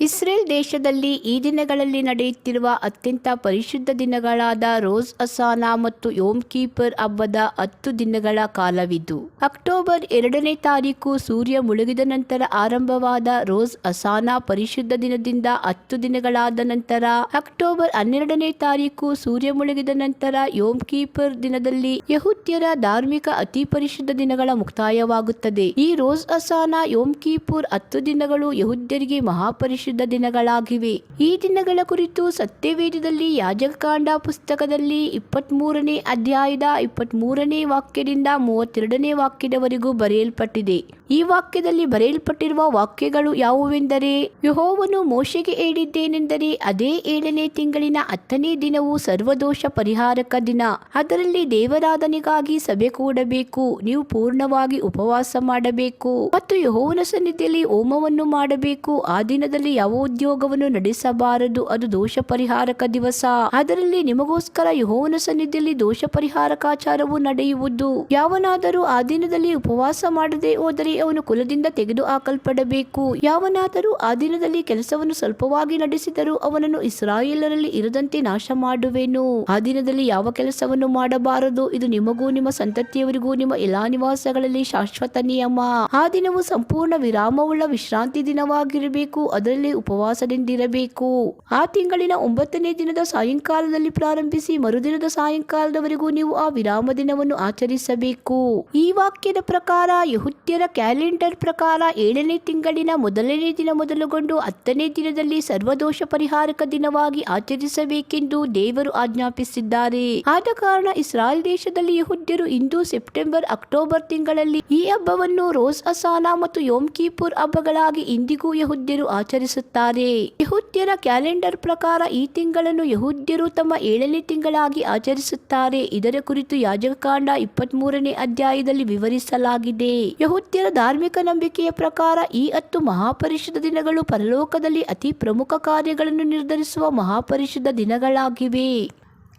Israel ದೇಶದಲ್ಲಿ ಈ ದಿನಗಳಲ್ಲಿ ನಡೆಯುತ್ತಿರುವ ಅತ್ಯಂತ ಪರಿಶುದ್ಧ ದಿನಗಳಾದ ರೋಜ್ ಹಸಾನಾ ಮತ್ತು ಯೋಮ್ ಕಿಪ್ಪರ್ ಹಬ್ಬದ 10 ದಿನಗಳ ಕಾಲವಿದು. ಅಕ್ಟೋಬರ್ 2ನೇ ತಾರೀಕು ಸೂರ್ಯ ಮುಳುಗಿದ ನಂತರ ಆರಂಭವಾದ ರೋಜ್ ಹಸಾನಾ ಪರಿಶುದ್ಧ ದಿನದಿಂದ 10 ದಿನಗಳಾದ ನಂತರ ಅಕ್ಟೋಬರ್ 12ನೇ ತಾರೀಕು ಸೂರ್ಯ ಮುಳುಗಿದ ನಂತರ ಯೋಮ್ ಕಿಪ್ಪರ್ ದಿನದಲ್ಲಿ ಯಹೂದ್ಯರ ಧಾರ್ಮಿಕ ಅತಿ ಪರಿಶುದ್ಧ ದಿನಗಳ ಮುಕ್ತಾಯವಾಗುತ್ತದೆ. ಈ ರೋಜ್ ಹಸಾನಾ ಯೋಮ್ ಕಿಪ್ಪುರ್ 10 ದಿನಗಳು ಯಹೂದ್ಯರಿಗೆ ಮಹಾಪರಿಶುದ್ಧ ದಿನಗಳಾಗಿವೆ. ಈ ದಿನಗಳ ಕುರಿತು ಸತ್ಯವೇದದಲ್ಲಿ ಯಾಜಕಕಾಂಡ ಪುಸ್ತಕದಲ್ಲಿ 23ನೇ ಅಧ್ಯಾಯದ 23ನೇ ವಾಕ್ಯದಿಂದ 32ನೇ ವಾಕ್ಯದವರೆಗೂ ಬರೆಯಲ್ಪಟ್ಟಿದೆ. ಈ ವಾಕ್ಯದಲ್ಲಿ ಬರೆಯಲ್ಪಟ್ಟಿರುವ ವಾಕ್ಯಗಳು ಯಾವುವೆಂದರೆ, ಯೆಹೋವನು ಮೋಶೆಗೆ ಹೇಳಿದ್ದೇನೆಂದರೆ, ಅದೇ 7ನೇ ತಿಂಗಳಿನ 10ನೇ ದಿನವು ಸರ್ವದೋಷ ಪರಿಹಾರಕ ದಿನ. ಅದರಲ್ಲಿ ದೇವರಾಧನೆಗಾಗಿ ಸಭೆ ಕೂಡಬೇಕು. ನೀವು ಪೂರ್ಣವಾಗಿ ಉಪವಾಸ ಮಾಡಬೇಕು ಮತ್ತು ಯೆಹೋವನ ಸನ್ನಿಧಿಯಲ್ಲಿ ಹೋಮವನ್ನು ಮಾಡಬೇಕು. ಆ ದಿನದಲ್ಲಿ ಯಾವ ಉದ್ಯೋಗವನ್ನು ನಡೆಸಬಾರದು. ಅದು ದೋಷ ಪರಿಹಾರಕ ದಿವಸ. ಅದರಲ್ಲಿ ನಿಮಗೋಸ್ಕರ ಯೆಹೋವನ ಸನ್ನಿಧಿಯಲ್ಲಿ ದೋಷ ಪರಿಹಾರಕಾಚಾರವು ನಡೆಯುವುದು. ಯಾವನಾದರೂ ಆ ದಿನದಲ್ಲಿ ಉಪವಾಸ ಮಾಡದೆ ಹೋದರೆ ಅವನು ಕುಲದಿಂದ ತೆಗೆದು ಹಾಕಲ್ಪಡಬೇಕು. ಯಾವನಾದರೂ ಆ ದಿನದಲ್ಲಿ ಕೆಲಸವನ್ನು ಸ್ವಲ್ಪವಾಗಿ ನಡೆಸಿದರೂ ಅವನನ್ನು ಇಸ್ರಾಯೇಲರಲ್ಲಿ ಇರದಂತೆ ನಾಶ ಮಾಡುವೆನು. ಆ ದಿನದಲ್ಲಿ ಯಾವ ಕೆಲಸವನ್ನು ಮಾಡಬಾರದು. ಇದು ನಿಮಗೂ ನಿಮ್ಮ ಸಂತತಿಯವರಿಗೂ ನಿಮ್ಮ ಎಲ್ಲಾ ನಿವಾಸಗಳಲ್ಲಿ ಶಾಶ್ವತ ನಿಯಮ. ಆ ದಿನವು ಸಂಪೂರ್ಣ ವಿರಾಮವುಳ್ಳ ವಿಶ್ರಾಂತಿ ದಿನವಾಗಿರಬೇಕು. ಅದರಲ್ಲಿ ಉಪವಾಸದಿಂದಿರಬೇಕು. ಆ ತಿಂಗಳಿನ 9ನೇ ದಿನದ ಸಾಯಂಕಾಲದಲ್ಲಿ ಪ್ರಾರಂಭಿಸಿ ಮರುದಿನದ ಸಾಯಂಕಾಲದವರೆಗೂ ನೀವು ಆ ವಿರಾಮ ದಿನವನ್ನು ಆಚರಿಸಬೇಕು. ಈ ವಾಕ್ಯದ ಪ್ರಕಾರ ಯಹೂದ್ಯರ ಕ್ಯಾಲೆಂಡರ್ ಪ್ರಕಾರ 7ನೇ ತಿಂಗಳಿನ 1ನೇ ದಿನ ಮೊದಲುಗೊಂಡು 10ನೇ ದಿನದಲ್ಲಿ ಸರ್ವದೋಷ ಪರಿಹಾರಕ ದಿನವಾಗಿ ಆಚರಿಸಬೇಕೆಂದು ದೇವರು ಆಜ್ಞಾಪಿಸಿದ್ದಾರೆ. ಆದ ಕಾರಣ ಇಸ್ರಾಯೇಲ್ ದೇಶದಲ್ಲಿ ಯಹೂದ್ಯರು ಇಂದು ಸೆಪ್ಟೆಂಬರ್ ಅಕ್ಟೋಬರ್ ತಿಂಗಳಲ್ಲಿ ಈ ಹಬ್ಬವನ್ನು ರೋಜ್ ಹಸಾನಾ ಮತ್ತು ಯೋಮ್ ಕಿಪ್ಪುರ್ ಹಬ್ಬಗಳಾಗಿ ಇಂದಿಗೂ ಯಹೂದ್ಯರು ಆಚರಿಸುತ್ತಾರೆ. ಯಹೂದ್ಯರ ಕ್ಯಾಲೆಂಡರ್ ಪ್ರಕಾರ ಈ ತಿಂಗಳನ್ನು ಯಹೂದ್ಯರು ತಮ್ಮ 7ನೇ ತಿಂಗಳಾಗಿ ಆಚರಿಸುತ್ತಾರೆ. ಇದರ ಕುರಿತು ಯಾಜಕಕಾಂಡ 23ನೇ ಅಧ್ಯಾಯದಲ್ಲಿ ವಿವರಿಸಲಾಗಿದೆ. ಯಹೂದ್ಯರ ಧಾರ್ಮಿಕ ನಂಬಿಕೆಯ ಪ್ರಕಾರ ಈ 10 ಮಹಾಪರಿಶುದ್ಧ ದಿನಗಳು ಪರಲೋಕದಲ್ಲಿ ಅತಿ ಪ್ರಮುಖ ಕಾರ್ಯಗಳನ್ನು ನಿರ್ಧರಿಸುವ ಮಹಾಪರಿಶುದ್ಧ ದಿನಗಳಾಗಿವೆ.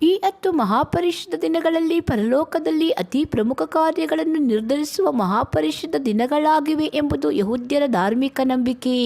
ಈ 10 ಮಹಾಪರಿಶುದ್ಧ ದಿನಗಳಲ್ಲಿ ಪರಲೋಕದಲ್ಲಿ ಅತಿ ಪ್ರಮುಖ ಕಾರ್ಯಗಳನ್ನು ನಿರ್ಧರಿಸುವ ಮಹಾಪರಿಶುದ್ಧ ದಿನಗಳಾಗಿವೆ ಎಂಬುದು ಯಹೂದ್ಯರ ಧಾರ್ಮಿಕ ನಂಬಿಕೆ.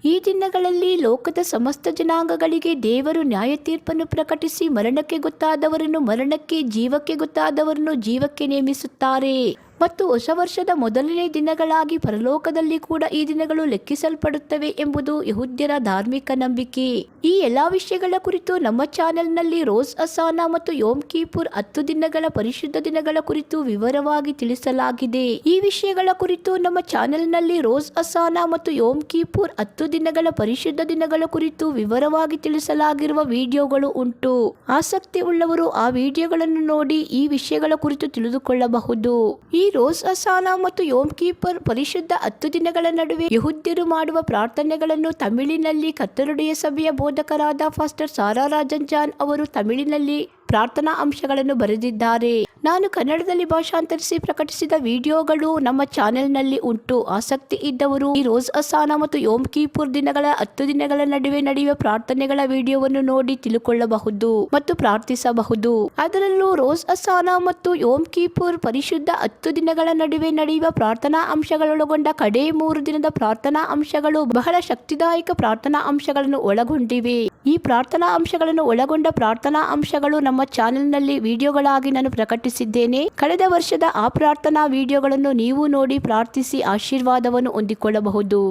ಈ ದಿನಗಳಲ್ಲಿ ಲೋಕದ ಸಮಸ್ತ ಜನಾಂಗಗಳಿಗೆ ದೇವರು ನ್ಯಾಯ ತೀರ್ಪನ್ನು ಪ್ರಕಟಿಸಿ ಮರಣಕ್ಕೆ ಗೊತ್ತಾದವರನ್ನು ಮರಣಕ್ಕೆ, ಜೀವಕ್ಕೆ ಗೊತ್ತಾದವರನ್ನು ಜೀವಕ್ಕೆ ನೇಮಿಸುತ್ತಾರೆ. ಮತ್ತು ಹೊಸ ವರ್ಷದ ಮೊದಲನೇ ದಿನಗಳಾಗಿ ಪರಲೋಕದಲ್ಲಿ ಕೂಡ ಈ ದಿನಗಳು ಲೆಕ್ಕಿಸಲ್ಪಡುತ್ತವೆ ಎಂಬುದು ಯಹೂದ್ಯರ ಧಾರ್ಮಿಕ ನಂಬಿಕೆ. ಈ ಎಲ್ಲಾ ವಿಷಯಗಳ ಕುರಿತು ನಮ್ಮ ಚಾನೆಲ್ನಲ್ಲಿ ರೋಜ್ ಹಸಾನಾ ಮತ್ತು ಯೋಮ್ ಕಿಪ್ಪುರ್ 10 ದಿನಗಳ ಪರಿಶುದ್ಧ ದಿನಗಳ ಕುರಿತು ವಿವರವಾಗಿ ತಿಳಿಸಲಾಗಿದೆ. ಈ ವಿಷಯಗಳ ಕುರಿತು ನಮ್ಮ ಚಾನೆಲ್ನಲ್ಲಿ ರೋಜ್ ಹಸಾನಾ ಮತ್ತು ಯೋಮ್ ಕಿಪ್ಪುರ್ 10 ದಿನಗಳ ಪರಿಶುದ್ಧ ದಿನಗಳ ಕುರಿತು ವಿವರವಾಗಿ ತಿಳಿಸಲಾಗಿರುವ ವಿಡಿಯೋಗಳು ಉಂಟು. ಆಸಕ್ತಿ ಉಳ್ಳವರು ಆ ವಿಡಿಯೋಗಳನ್ನು ನೋಡಿ ಈ ವಿಷಯಗಳ ಕುರಿತು ತಿಳಿದುಕೊಳ್ಳಬಹುದು. ಈ ರೋಜ್ ಹಸಾನಾ ಮತ್ತು ಯೋಮ್ ಕಿಪ್ಪುರ್ ಪರಿಶುದ್ಧ 10 ದಿನಗಳ ನಡುವೆ ಯಹೂದ್ಯರು ಮಾಡುವ ಪ್ರಾರ್ಥನೆಗಳನ್ನು ತಮಿಳಿನಲ್ಲಿ ಕರ್ತನುடைய ಸಭೆಯ ಬೋಧಕರಾದ ಫಾಸ್ಟರ್ ಸಾರಾ ರಾಜನ್ ಜಾನ್ ಅವರು ತಮಿಳಿನಲ್ಲಿ ಪ್ರಾರ್ಥನಾ ಅಂಶಗಳನ್ನು ಬರೆದಿದ್ದಾರೆ. ನಾನು ಕನ್ನಡದಲ್ಲಿ ಭಾಷಾಂತರಿಸಿ ಪ್ರಕಟಿಸಿದ ವಿಡಿಯೋಗಳು ನಮ್ಮ ಚಾನೆಲ್ನಲ್ಲಿ ಉಂಟು. ಆಸಕ್ತಿ ಇದ್ದವರು ಈ ರೋಜ್ ಹಸಾನಾ ಮತ್ತು ಯೋಮ್ ಕಿಪ್ಪುರ್ ದಿನಗಳ 10 ದಿನಗಳ ನಡುವೆ ನಡೆಯುವ ಪ್ರಾರ್ಥನೆಗಳ ವಿಡಿಯೋವನ್ನು ನೋಡಿ ತಿಳುಕೊಳ್ಳಬಹುದು ಮತ್ತು ಪ್ರಾರ್ಥಿಸಬಹುದು. ಅದರಲ್ಲೂ ರೋಜ್ ಹಸಾನಾ ಮತ್ತು ಯೋಮ್ ಕಿಪ್ಪುರ್ ಪರಿಶುದ್ಧ 10 ದಿನಗಳ ನಡುವೆ ನಡೆಯುವ ಪ್ರಾರ್ಥನಾ ಅಂಶಗಳೊಳಗೊಂಡ ಕಡೇ 3 ದಿನದ ಪ್ರಾರ್ಥನಾ ಅಂಶಗಳು ಬಹಳ ಶಕ್ತಿದಾಯಕ ಪ್ರಾರ್ಥನಾ ಅಂಶಗಳನ್ನು ಒಳಗೊಂಡಿವೆ. ಈ ಪ್ರಾರ್ಥನಾ ಅಂಶಗಳನ್ನು ಒಳಗೊಂಡ ಪ್ರಾರ್ಥನಾ ಅಂಶಗಳು ನಮ್ಮ ಚಾನೆಲ್ನಲ್ಲಿ ವಿಡಿಯೋಗಳಾಗಿ ನಾನು ಪ್ರಕಟಿಸಿದ್ದೇನೆ. ಕಳೆದ ವರ್ಷದ ಆ ಪ್ರಾರ್ಥನಾ ವಿಡಿಯೋಗಳನ್ನು ನೀವು ನೋಡಿ ಪ್ರಾರ್ಥಿಸಿ ಆಶೀರ್ವಾದವನ್ನು ಹೊಂದಿಕೊಳ್ಳಬಹುದು.